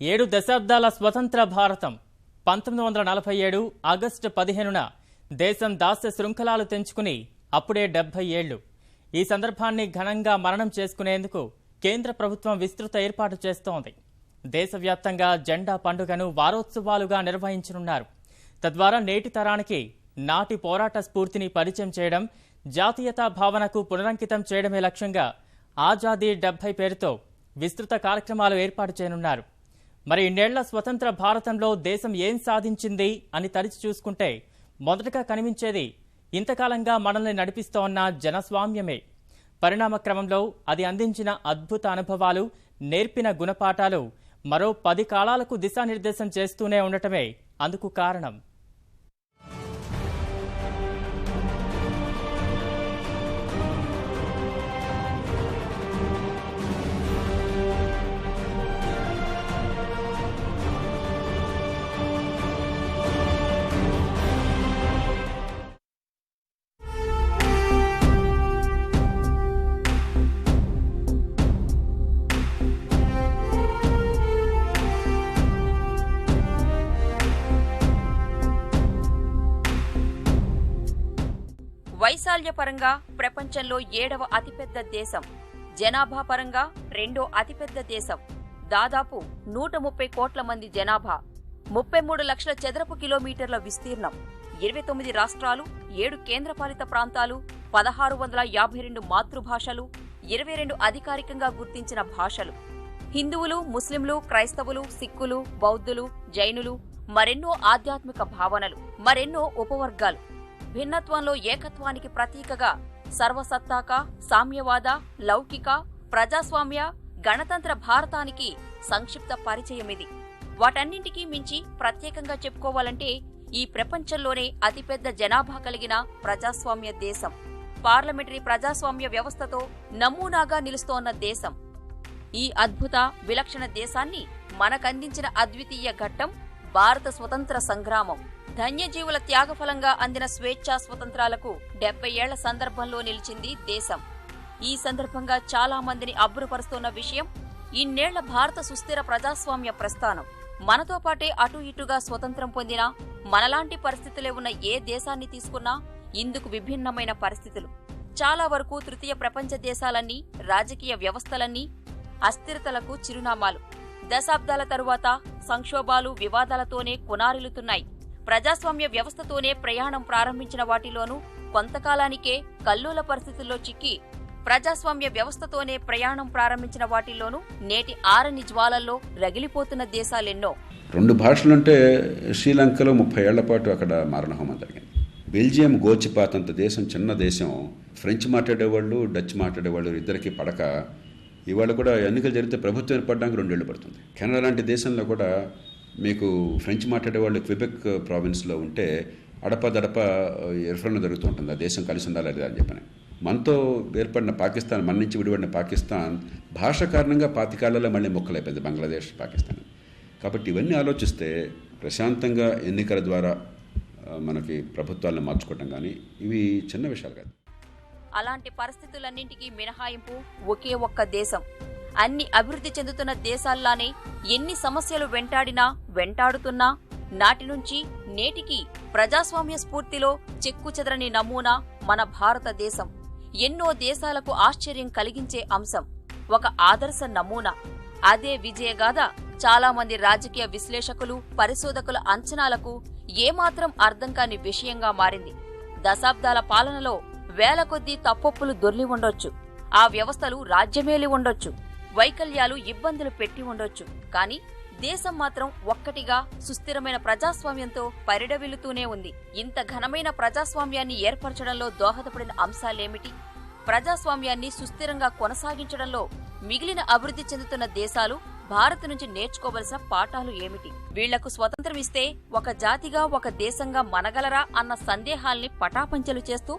7 దశాబ్దాల స్వతంత్ర భారతం 1947 ఆగస్టు 15న దేశం దాస్య శృంఖలాలు తెంచుకుని అప్పుడే 70 ఏళ్లు. ఈ సందర్భాన్ని ఘనంగా మరణం చేసుకునేందుకు కేంద్ర ప్రభుత్వం విస్తృత ఏర్పాటు చేస్తోంది. దేశవ్యాప్తంగా జెండా పండుగను వారోత్సవాలుగా నిర్వహించనున్నారు. తద్వారా నేటి తరానికి నాటి పోరాట స్ఫూర్తిని పరిచయం చేయడం, జాతీయతా భావనకు పునరంకితం చేయడమే లక్ష్యంగా ఆజాదీ 70 పేరుతో విస్తృత కార్యక్రమాలు ఏర్పాటు చేయనున్నారు. మరి ఇన్నేళ్ల స్వతంత్ర భారతంలో దేశం ఏం సాధించింది అని తరిచి చూసుకుంటే మొదటగా కనిపించేది ఇంతకాలంగా మనల్ని నడిపిస్తోన్న జనస్వామ్యమే. పరిణామ క్రమంలో అది అందించిన అద్భుత అనుభవాలు, నేర్పిన గుణపాఠాలు మరో 10 కాలాలకు దిశానిర్దేశం చేస్తూనే ఉండటమే అందుకు కారణం. వైశాల్యపరంగా ప్రపంచంలో 7వ అతిపెద్ద దేశం, జనాభా పరంగా 2వ అతిపెద్ద దేశం. దాదాపు 130 కోట్ల మంది జనాభా, 33 లక్షల చదరపు కిలోమీటర్ల విస్తీర్ణం, 29 రాష్ట్రాలు, 7 కేంద్రపాలిత ప్రాంతాలు, 1652 మాతృభాషలు, 22 అధికారికంగా గుర్తించిన భాషలు. హిందువులు, ముస్లింలు, క్రైస్తవులు, సిక్కులు, బౌద్ధులు, జైనులు, మరెన్నో ఆధ్యాత్మిక భావనలు, మరెన్నో ఉపవర్గాలు. భిన్నత్వంలో ఏకత్వానికి ప్రతీకగా సర్వసత్తాక, సామ్యవాద, లౌకిక, ప్రజాస్వామ్య, గణతంత్ర భారతానికి సంక్షిప్త పరిచయమిది. వాటన్నింటికీ మించి ప్రత్యేకంగా చెప్పుకోవాలంటే ఈ ప్రపంచంలోనే అతిపెద్ద జనాభా కలిగిన ప్రజాస్వామ్య దేశం, పార్లమెంటరీ ప్రజాస్వామ్య వ్యవస్థతో నమూనాగా నిలుస్తోన్న దేశం. ఈ అద్భుత విలక్షణ దేశాన్ని మనకందించిన అద్వితీయ ఘట్టం భారత స్వతంత్ర సంగ్రామం. ధన్యజీవుల త్యాగఫలంగా అందిన స్వేచ్ఛా స్వతంత్రాలకు 70 ఏళ్ల సందర్భంలో నిలిచింది దేశం. ఈ సందర్భంగా చాలా మందిని అబ్బురపరుస్తోన్న విషయం ఇన్నేళ్ల భారత సుస్థిర ప్రజాస్వామ్య ప్రస్థానం. మనతో పాటే అటు ఇటుగా స్వతంత్రం పొందిన మనలాంటి పరిస్థితులే ఉన్న ఏ దేశాన్ని తీసుకున్నా ఇందుకు విభిన్నమైన పరిస్థితులు. చాలా వరకు తృతీయ ప్రపంచ దేశాలన్నీ, రాజకీయ వ్యవస్థలన్నీ అస్థిరతలకు చిరునామాలు. దశాబ్దాల తరువాత సంక్షోభాలు, వివాదాలతోనే కునారిల్లుతున్నాయి. ప్రజాస్వామ్య వ్యవస్థతోనే ప్రయాణం ప్రారంభించిన వాటిలోనూ కొంతకాలానికే కల్లోల పరిస్థితుల్లో చిక్కి ప్రజాస్వామ్య వ్యవస్థతోనే ప్రయాణం ప్రారంభించిన వాటిల్లోనూ నేటి ఆరని జ్వాలల్లో రగిలిపోతున్న దేశాలెన్నో. 2 భాషలుంటే శ్రీలంకలో 30 ఏళ్ల పాటు అక్కడ మారణహోమం జరిగింది. బెల్జియం గోచిపాతంత దేశం, చిన్న దేశం. ఫ్రెంచ్ మాట్లాడేవాళ్ళు, డచ్ మాట్లాడేవాళ్ళు ఇద్దరికి పడక ఇవాళ కూడా ఎన్నికలు జరిగితే ప్రభుత్వం ఏర్పడడానికి 2 ఏళ్లు పడుతుంది. కెనడా లాంటి దేశంలో కూడా మీకు ఫ్రెంచ్ మాట్లాడేవాళ్ళు క్విబెక్ ప్రావిన్స్లో ఉంటే అడపదడప రిఫరెండం జరుగుతూ ఉంటుంది, ఆ దేశం కలిసి ఉండాలి అని చెప్పని. మనతో ఏర్పడిన పాకిస్తాన్, మన నుంచి విడిపడిన పాకిస్తాన్ భాష కారణంగా 25 ఏళ్లలో మళ్ళీ మొక్కలైపోయింది బంగ్లాదేశ్, పాకిస్తాన్. కాబట్టి ఇవన్నీ ఆలోచిస్తే ప్రశాంతంగా ఎన్నికల ద్వారా మనకి ప్రభుత్వాలను మార్చుకోవటం కానీ ఇవి చిన్న విషయాలు కాదు. అలాంటి పరిస్థితులన్నింటికీ మినహాయింపు ఒకే ఒక్క దేశం. అన్ని అభివృద్ధి చెందుతున్న దేశాల్లానే ఎన్ని సమస్యలు వెంటాడుతున్నా నాటి నుంచి నేటికి ప్రజాస్వామ్య స్ఫూర్తిలో చెక్కుచెదరని నమూనా మన భారతదేశం. ఎన్నో దేశాలకు ఆశ్చర్యం కలిగించే అంశం, ఒక ఆదర్శ నమూనా. అదే విజయగాథ చాలా మంది రాజకీయ విశ్లేషకులు, పరిశోధకుల అంచనాలకు ఏమాత్రం అర్థం కాని విషయంగా మారింది. దశాబ్దాల పాలనలో వేల కొద్దీ తప్పొప్పులు దొర్లి ఉండొచ్చు, ఆ వ్యవస్థలు రాజ్యమేలి ఉండొచ్చు, వైకల్యాలు ఇబ్బందులు పెట్టి ఉండొచ్చు. కాని దేశం మాత్రం ఒక్కటిగా సుస్థిరమైన ప్రజాస్వామ్యంతో పరిడవిల్లుతూనే ఉంది. ఇంత ఘనమైన ప్రజాస్వామ్యాన్ని ఏర్పరచడంలో దోహదపడిన అంశాలేమిటి? ప్రజాస్వామ్యాన్ని సుస్థిరంగా కొనసాగించడంలో మిగిలిన అభివృద్ధి చెందుతున్న దేశాలు భారత్ నుంచి నేర్చుకోవలసిన పాఠాలు ఏమిటి? వీళ్లకు స్వతంత్రం ఇస్తే ఒక జాతిగా, ఒక దేశంగా మనగలరా అన్న సందేహాల్ని పటాపంచలు చేస్తూ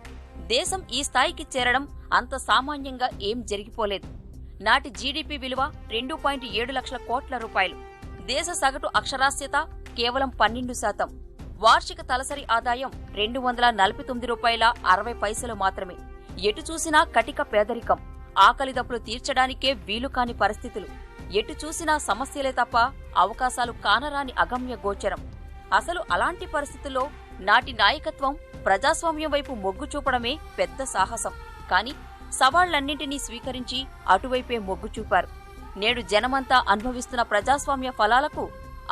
దేశం ఈ స్థాయికి చేరడం అంత సామాన్యంగా ఏం జరిగిపోలేదు. నాటి జీడీపీ విలువ 2.7 లక్షల కోట్ల రూపాయలు. దేశ సగటు అక్షరాస్యత కేవలం 12%. వార్షిక తలసరి ఆదాయం $249.60 మాత్రమే. ఎటు చూసినా కటిక పేదరికం, ఆకలిదప్పులు తీర్చడానికే వీలుకాని పరిస్థితులు. ఎటు చూసినా సమస్యలే తప్ప అవకాశాలు కానరాని అగమ్య గోచరం. అసలు అలాంటి పరిస్థితుల్లో నాటి నాయకత్వం ప్రజాస్వామ్యం వైపు మొగ్గు చూపడమే పెద్ద సాహసం. కాని సవాళ్లన్నింటినీ స్వీకరించి అటువైపే మొగ్గు చూపారు. నేడు జనమంతా అనుభవిస్తున్న ప్రజాస్వామ్య ఫలాలకు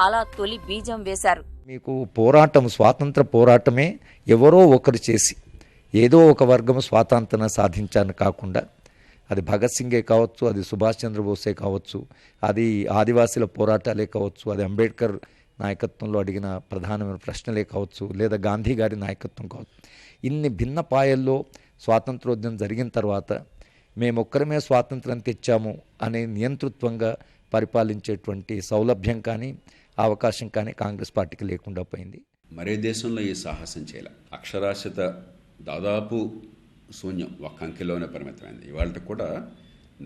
అలా తొలి బీజం వేశారు. మీకు పోరాటం, స్వాతంత్ర పోరాటమే ఎవరో ఒకరు చేసి ఏదో ఒక వర్గం స్వాతంత్రం సాధించాలని కాకుండా, అది భగత్ సింగే కావచ్చు, అది సుభాష్ చంద్రబోసే కావచ్చు, అది ఆదివాసీల పోరాటాలే కావచ్చు, అది అంబేద్కర్ నాయకత్వంలో అడిగిన ప్రధానమైన ప్రశ్నలే కావచ్చు, లేదా గాంధీ గారి నాయకత్వం కావచ్చు. ఇన్ని భిన్న పాయల్లో స్వాతంత్రోద్యమం జరిగిన తర్వాత మేమొక్కరమే స్వాతంత్రం తెచ్చాము అనే నియంతృత్వంగా పరిపాలించేటువంటి సౌలభ్యం కానీ అవకాశం కానీ కాంగ్రెస్ పార్టీకి లేకుండా పోయింది. మరే దేశంలో ఈ సాహసం చేయాలి. అక్షరాస్యత దాదాపు శూన్యం, ఒక్క అంకెలోనే పరిమితమైంది. ఇవాళ కూడా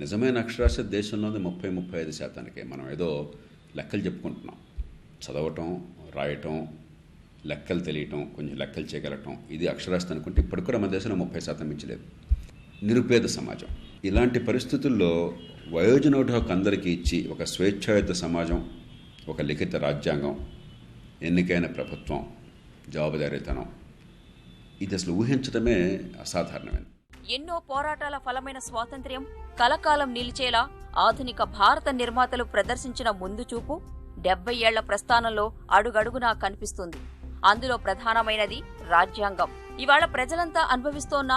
నిజమైన అక్షరాస్యత దేశంలోనే 30-35%. మనం ఏదో లెక్కలు చెప్పుకుంటున్నాం. చదవటం, రాయటం, లెక్కలు తెలియటం, కొంచెం లెక్కలు చేయగలగటం, ఇది అక్షరాస్యత అనుకుంటే ఇప్పటికి కూడా మన దేశంలో 30% మించలేదు. నిరుపేద సమాజం. ఇలాంటి పరిస్థితుల్లో వయోజనోటి హక్కు అందరికీ ఇచ్చి ఒక స్వేచ్ఛాయుత సమాజం, ఒక లిఖిత రాజ్యాంగం, ఎన్నికైన ప్రభుత్వం, జవాబుదారీతనం, ఇది అసలు ఊహించడమే అసాధారణమైనది. ఎన్నో పోరాటాల ఫలమైన స్వాతంత్ర్యం కలకాలం నిలిచేలా ఆధునిక భారత నిర్మాతలు ప్రదర్శించిన ముందు చూపు 70 ఏళ్ల ప్రస్థానంలో అడుగడుగునా కనిపిస్తుంది. అందులో ప్రధానమైనది రాజ్యాంగం. ఇవాళ ప్రజలంతా అనుభవిస్తోన్న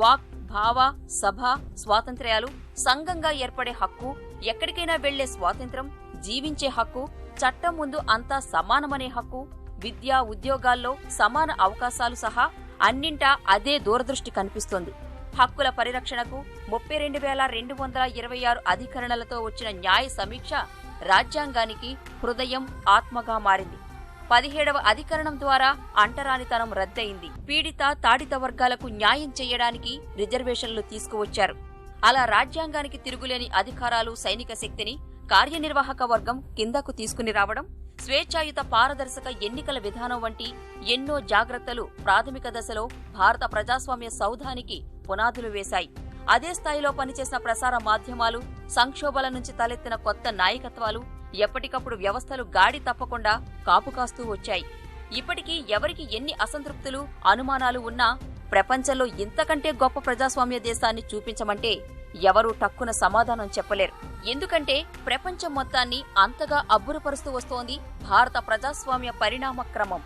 వాక్, భావ, సభ స్వాతంత్ర్యాలు, సంఘంగా ఏర్పడే హక్కు, ఎక్కడికైనా వెళ్లే స్వాతంత్ర్యం, జీవించే హక్కు, చట్టం ముందు అంతా సమానమనే హక్కు, విద్యా ఉద్యోగాల్లో సమాన అవకాశాలు సహా అన్నింటా అదే దూరదృష్టి కనిపిస్తోంది. హక్కుల పరిరక్షణకు 32,226 అధికరణలతో వచ్చిన న్యాయ సమీక్ష రాజ్యాంగానికి హృదయం, ఆత్మగా మారింది. 17వ అధికరణం ద్వారా అంటరానితనం రద్దయింది. పీడిత, తాడిత వర్గాలకు న్యాయం చేయడానికి రిజర్వేషన్లు తీసుకువచ్చారు. అలా రాజ్యాంగానికి తిరుగులేని అధికారాలు, సైనిక శక్తిని కార్యనిర్వాహక వర్గం కిందకు తీసుకుని రావడం, స్వేచ్ఛాయుత పారదర్శక ఎన్నికల విధానం వంటి ఎన్నో జాగ్రత్తలు ప్రాథమిక దశలో భారత ప్రజాస్వామ్య సౌధానికి పునాదులు వేశాయి. అదే స్థాయిలో పనిచేసిన ప్రసార మాధ్యమాలు, సంక్షోభాల నుంచి తలెత్తిన కొత్త నాయకత్వాలు ఎప్పటికప్పుడు వ్యవస్థలు గాడి తప్పకుండా కాపుకాస్తూ వచ్చాయి. ఇప్పటికీ ఎవరికి ఎన్ని అసంతృప్తులు, అనుమానాలు ఉన్నా ప్రపంచంలో ఇంతకంటే గొప్ప ప్రజాస్వామ్య దేశాన్ని చూపించమంటే ఎవరూ టక్కున సమాధానం చెప్పలేరు. ఎందుకంటే ప్రపంచం మొత్తాన్ని అంతగా అబ్బురపరుస్తూ వస్తోంది భారత ప్రజాస్వామ్య పరిణామ క్రమం.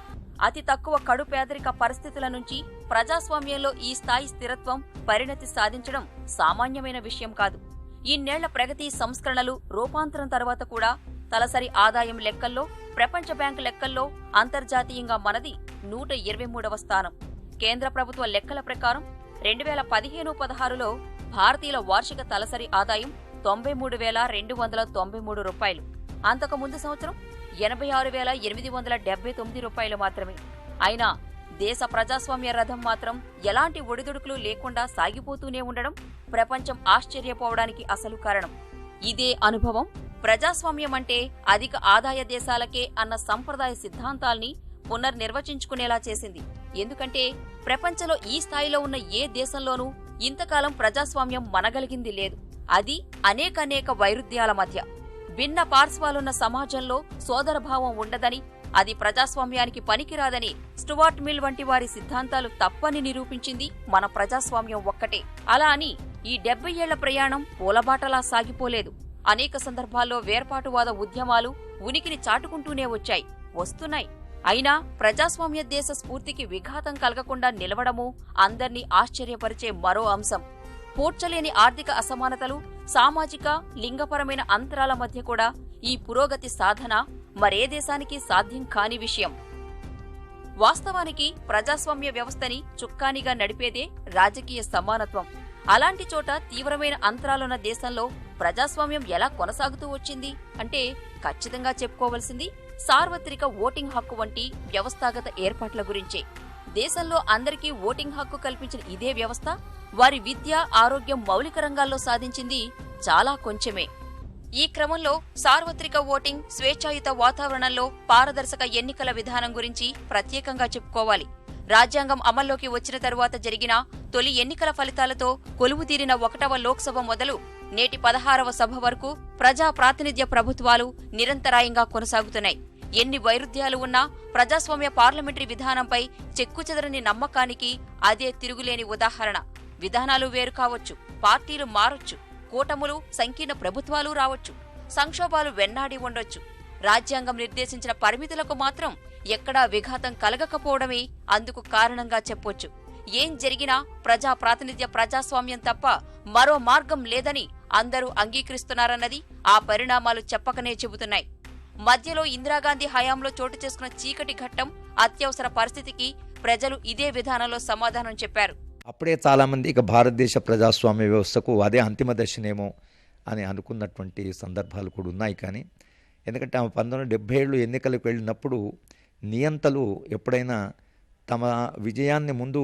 అతి తక్కువ కడు పేదరిక పరిస్థితుల నుంచి ప్రజాస్వామ్యంలో ఈ స్థాయి స్థిరత్వం, పరిణతి సాధించడం సామాన్యమైన విషయం కాదు. ఇన్నేళ్ల ప్రగతి, సంస్కరణలు, రూపాంతరం తర్వాత కూడా తలసరి ఆదాయం లెక్కల్లో, ప్రపంచ బ్యాంకు లెక్కల్లో అంతర్జాతీయంగా మనది 123వ స్థానం. కేంద్ర ప్రభుత్వ లెక్కల ప్రకారం 2015-16లో భారతీయుల వార్షిక తలసరి ఆదాయం 93,293 రూపాయలు. అంతకు ముందు సంవత్సరం 86,879 రూపాయలు మాత్రమే. అయినా దేశ ప్రజాస్వామ్య రథం మాత్రం ఎలాంటి ఒడిదుడుకులు లేకుండా సాగిపోతూనే ఉండడం ప్రపంచం ఆశ్చర్యపోవడానికి అసలు కారణం. ఇదే అనుభవం ప్రజాస్వామ్యం అంటే అధిక ఆదాయ దేశాలకే అన్న సంప్రదాయ సిద్ధాంతాల్ని పునర్నిర్వచించుకునేలా చేసింది. ఎందుకంటే ప్రపంచంలో ఈ స్థాయిలో ఉన్న ఏ దేశంలోనూ ఇంతకాలం ప్రజాస్వామ్యం మనగలిగింది లేదు. అది అనేక వైరుధ్యాల మధ్య. భిన్న పార్శ్వాలున్న సమాజంలో సోదరభావం ఉండదని, అది ప్రజాస్వామ్యానికి పనికిరాదని స్టువార్ట్ మిల్ వంటి వారి సిద్ధాంతాలు తప్పని నిరూపించింది మన ప్రజాస్వామ్యం ఒక్కటే. అలా అని ఈ 70 ఏళ్ల ప్రయాణం పూలబాటలా సాగిపోలేదు. అనేక సందర్భాల్లో వేర్పాటువాద ఉద్యమాలు ఉనికిని చాటుకుంటూనే వచ్చాయి, వస్తున్నాయి. అయినా ప్రజాస్వామ్య దేశ స్ఫూర్తికి విఘాతం కలగకుండా నిలవడమూ అందర్నీ ఆశ్చర్యపరిచే మరో అంశం. పూడ్చలేని ఆర్థిక అసమానతలు, సామాజిక, లింగపరమైన అంతరాల మధ్య కూడా ఈ పురోగతి సాధన మరే దేశానికి సాధ్యం కాని విషయం. వాస్తవానికి ప్రజాస్వామ్య వ్యవస్థని చుక్కానిగా నడిపేదే రాజకీయ సమానత్వం. అలాంటి చోట తీవ్రమైన అంతరాలున్న దేశంలో ప్రజాస్వామ్యం ఎలా కొనసాగుతూ వచ్చింది అంటే ఖచ్చితంగా చెప్పుకోవలసింది సార్వత్రిక ఓటింగ్ హక్కు వంటి వ్యవస్థాగత ఏర్పాట్ల గురించే. దేశంలో అందరికీ ఓటింగ్ హక్కు కల్పించిన ఇదే వ్యవస్థ వారి విద్య, ఆరోగ్యం మౌలిక రంగాల్లో సాధించింది చాలా కొంచెమే. ఈ క్రమంలో సార్వత్రిక ఓటింగ్, స్వేచ్ఛాయుత వాతావరణంలో పారదర్శక ఎన్నికల విధానం గురించి ప్రత్యేకంగా చెప్పుకోవాలి. రాజ్యాంగం అమల్లోకి వచ్చిన తరువాత జరిగిన తొలి ఎన్నికల ఫలితాలతో కొలువుతీరిన 1వ లోక్సభ మొదలు నేటి 16వ సభ వరకు ప్రజా ప్రాతినిధ్య ప్రభుత్వాలు నిరంతరాయంగా కొనసాగుతున్నాయి. ఎన్ని వైరుధ్యాలు ఉన్నా ప్రజాస్వామ్య పార్లమెంటరీ విధానంపై చెక్కుచెదరని నమ్మకానికి అదే తిరుగులేని ఉదాహరణ. విధానాలు వేరు కావచ్చు, పార్టీలు మారొచ్చు, కూటములు, సంకీర్ణ ప్రభుత్వాలు రావచ్చు, సంక్షోభాలు వెన్నాడి ఉండొచ్చు. రాజ్యాంగం నిర్దేశించిన పరిమితులకు మాత్రం ఎక్కడా విఘాతం కలగకపోవడమే అందుకు కారణంగా చెప్పొచ్చు. ఏం జరిగినా ప్రజా ప్రాతినిధ్య ప్రజాస్వామ్యం తప్ప మరో మార్గం లేదని అందరూ అంగీకరిస్తున్నారన్నది ఆ పరిణామాలు చెప్పకనే చెబుతున్నాయి. మధ్యలో ఇందిరాగాంధీ హయాంలో చోటు చేసుకున్న చీకటి ఘట్టం, అత్యవసర పరిస్థితికి ప్రజలు ఇదే విధానంలో సమాధానం చెప్పారు. అప్పుడే చాలామంది ఇక భారతదేశ ప్రజాస్వామ్య వ్యవస్థకు అదే అంతిమ దశనేమో అని అనుకున్నటువంటి సందర్భాలు కూడా ఉన్నాయి. కానీ ఎందుకంటే ఆమె 1977 ఎన్నికలకు వెళ్ళినప్పుడు నియంతలు ఎప్పుడైనా తమ విజయాన్ని ముందు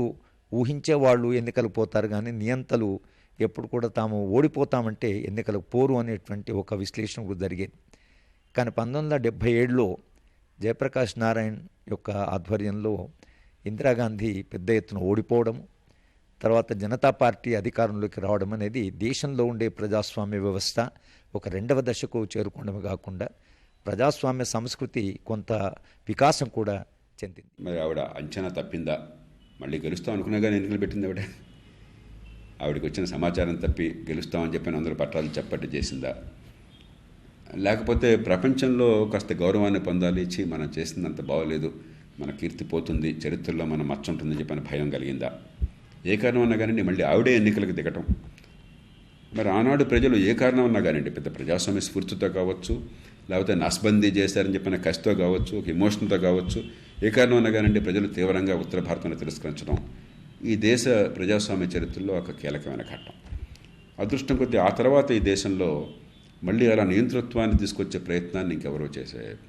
ఊహించేవాళ్ళు ఎన్నికలకు పోతారు, కానీ నియంతలు ఎప్పుడు కూడా తాము ఓడిపోతామంటే ఎన్నికలకు పోరు అనేటువంటి ఒక విశ్లేషణ కూడా జరిగేది. కానీ 1977లో జయప్రకాష్ నారాయణ్ యొక్క ఆధ్వర్యంలో ఇందిరాగాంధీ పెద్ద ఎత్తున ఓడిపోవడం, తర్వాత జనతా పార్టీ అధికారంలోకి రావడం అనేది దేశంలో ఉండే ప్రజాస్వామ్య వ్యవస్థ ఒక రెండవ దశకు చేరుకోవడమే కాకుండా ప్రజాస్వామ్య సంస్కృతి కొంత వికాసం కూడా చెందింది. మరి ఆవిడ అంచనా తప్పిందా? మళ్ళీ గెలుస్తాం అనుకున్నా కానీ ఎన్నికలు పెట్టింది ఆవిడకి వచ్చిన సమాచారం తప్పి గెలుస్తామని చెప్పి అందరూ పట్టాలు చప్పట్లు చేసిందా? లేకపోతే ప్రపంచంలో కాస్త గౌరవాన్ని పొందాలి, ఇచ్చి మనం చేసిందంత బాగోలేదు, మన కీర్తి పోతుంది, చరిత్రలో మన మచ్చ ఉంటుందని చెప్పని భయం కలిగిందా? ఏ కారణం అన్నా కానీ మళ్ళీ ఆవిడే ఎన్నికలకు దిగటం. మరి ఆనాడు ప్రజలు ఏ కారణం అన్నా కానివ్వండి, పెద్ద ప్రజాస్వామ్య స్ఫూర్తితో కావచ్చు, లేకపోతే నస్బందీ చేశారని చెప్పిన కసితో కావచ్చు, ఒక ఎమోషన్తో కావచ్చు, ఏ కారణం అన్నా కానివ్వండి ప్రజలు తీవ్రంగా ఉత్తర భారతాన్ని తిరస్కరించడం ఈ దేశ ప్రజాస్వామ్య చరిత్రలో ఒక కీలకమైన ఘట్టం. అదృష్టం కొద్దీ ఆ తర్వాత ఈ దేశంలో మళ్ళీ అలా నియంతృత్వాన్ని తీసుకొచ్చే ప్రయత్నాన్ని ఇంకెవరూ చేసేలేదు.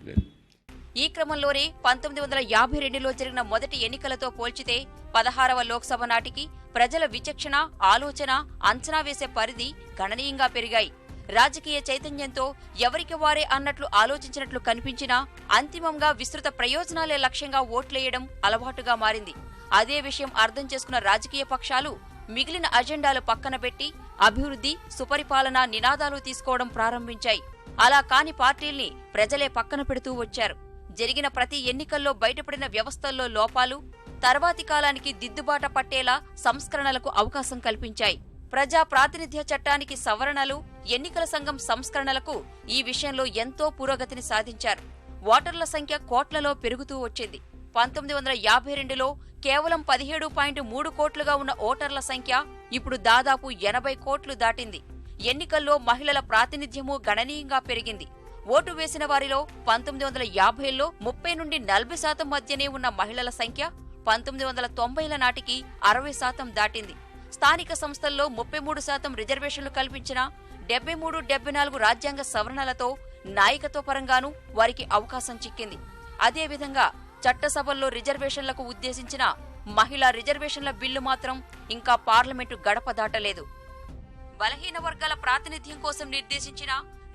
ఈ క్రమంలోనే 1952లో జరిగిన మొదటి ఎన్నికలతో పోల్చితే 16వ లోక్సభ నాటికి ప్రజల విచక్షణ, ఆలోచన, అంచనా వేసే పరిధి గణనీయంగా పెరిగాయి. రాజకీయ చైతన్యంతో ఎవరికి వారే అన్నట్లు ఆలోచించినట్లు కనిపించినా అంతిమంగా విస్తృత ప్రయోజనాలే లక్ష్యంగా ఓట్లేయడం అలవాటుగా మారింది. అదే విషయం అర్థం చేసుకున్న రాజకీయ పక్షాలు మిగిలిన అజెండాలు పక్కన పెట్టి అభివృద్ధి, సుపరిపాలన నినాదాలు తీసుకోవడం ప్రారంభించాయి. అలా కాని పార్టీల్ని ప్రజలే పక్కన పెడుతూ వచ్చారు. జరిగిన ప్రతి ఎన్నికల్లో బయటపడిన వ్యవస్థల్లో లోపాలు తర్వాతి కాలానికి దిద్దుబాట పట్టేలా సంస్కరణలకు అవకాశం కల్పించాయి. ప్రజా ప్రాతినిధ్య చట్టానికి సవరణలు, ఎన్నికల సంఘం సంస్కరణలకు ఈ విషయంలో ఎంతో పురోగతిని సాధించారు. ఓటర్ల సంఖ్య కోట్లలో పెరుగుతూ వచ్చింది. 1952లో కేవలం 17.3 కోట్లుగా ఉన్న ఓటర్ల సంఖ్య ఇప్పుడు దాదాపు 80 కోట్లు దాటింది. ఎన్నికల్లో మహిళల ప్రాతినిధ్యమూ గణనీయంగా పెరిగింది. ఓటు వేసిన వారిలో 1950లో 30 నుండి 40% మధ్యనే ఉన్న మహిళల సంఖ్య 1990ల నాటికి 60% దాటింది. స్థానిక సంస్థల్లో 33% రిజర్వేషన్లు కల్పించిన 73-74 రాజ్యాంగ సవరణలతో నాయకత్వ పరంగానూ వారికి అవకాశం చిక్కింది. అదేవిధంగా చట్టసభల్లో రిజర్వేషన్లకు ఉద్దేశించిన మహిళా రిజర్వేషన్ల బిల్లు మాత్రం ఇంకా పార్లమెంటు గడప దాటలేదు. బలహీన వర్గాల ప్రాతినిధ్యం కోసం నిర్దేశించిన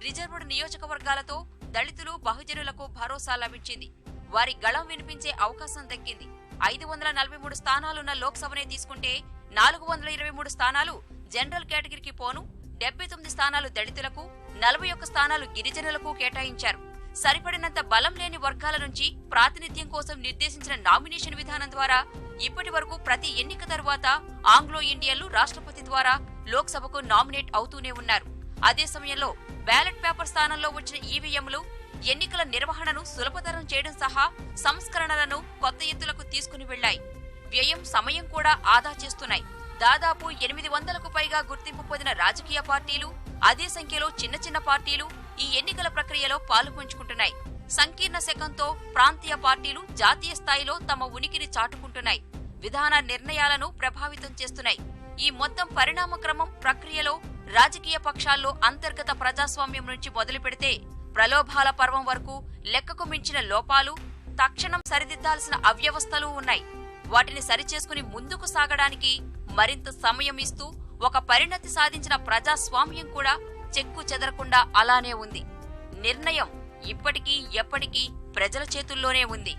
రిజర్వుడ్ నియోజకవర్గాలతో దళితులు, బహుజనులకు భరోసా లభించింది. వారి గళం వినిపించే అవకాశం దక్కింది. 543 స్థానాలున్న లోక్సభనే తీసుకుంటే 423 స్థానాలు జనరల్ కేటగిరీకి పోను, 79 స్థానాలు దళితులకు, 41 స్థానాలు గిరిజనులకు కేటాయించారు. సరిపడినంత బలం లేని వర్గాల నుంచి ప్రాతినిధ్యం కోసం నిర్దేశించిన నామినేషన్ విధానం ద్వారా ఇప్పటి వరకు ప్రతి ఎన్నిక తరువాత ఆంగ్లో ఇండియన్లు రాష్ట్రపతి ద్వారా లోక్సభకు నామినేట్ అవుతూనే ఉన్నారు. అదే సమయంలో బ్యాలెట్ పేపర్ స్థానంలో వచ్చిన ఈవీఎంలు ఎన్నికల నిర్వహణను సులభతరం చేయడం సహా సంస్కరణలను కొత్త ఎత్తులకు తీసుకుని వెళ్లాయి. వ్యయం, సమయం కూడా ఆదా చేస్తున్నాయి. దాదాపు 800కు పైగా గుర్తింపు పొందిన రాజకీయ పార్టీలు, అదే సంఖ్యలో చిన్న చిన్న పార్టీలు ఈ ఎన్నికల ప్రక్రియలో పాలుపంచుకుంటున్నాయి. సంకీర్ణ శకంతో ప్రాంతీయ పార్టీలు జాతీయ స్థాయిలో తమ ఉనికిని చాటుకుంటున్నాయి. విధాన నిర్ణయాలను ప్రభావితం చేస్తున్నాయి. ఈ మొత్తం పరిణామ క్రమం ప్రక్రియలో రాజకీయ పక్షాల్లో అంతర్గత ప్రజాస్వామ్యం నుంచి మొదలు పెడితే ప్రలోభాల పర్వం వరకు లెక్కకు మించిన లోపాలు, తక్షణం సరిదిద్దాల్సిన అవ్యవస్థలు ఉన్నాయి. వాటిని సరిచేసుకుని ముందుకు సాగడానికి మరింత సమయం ఇస్తూ ఒక పరిణతి సాధించిన ప్రజాస్వామ్యం కూడా చెక్కు చెదరకుండా అలానే ఉంది. నిర్ణయం ఇప్పటికీ ఎప్పటికీ ప్రజల చేతుల్లోనే ఉంది.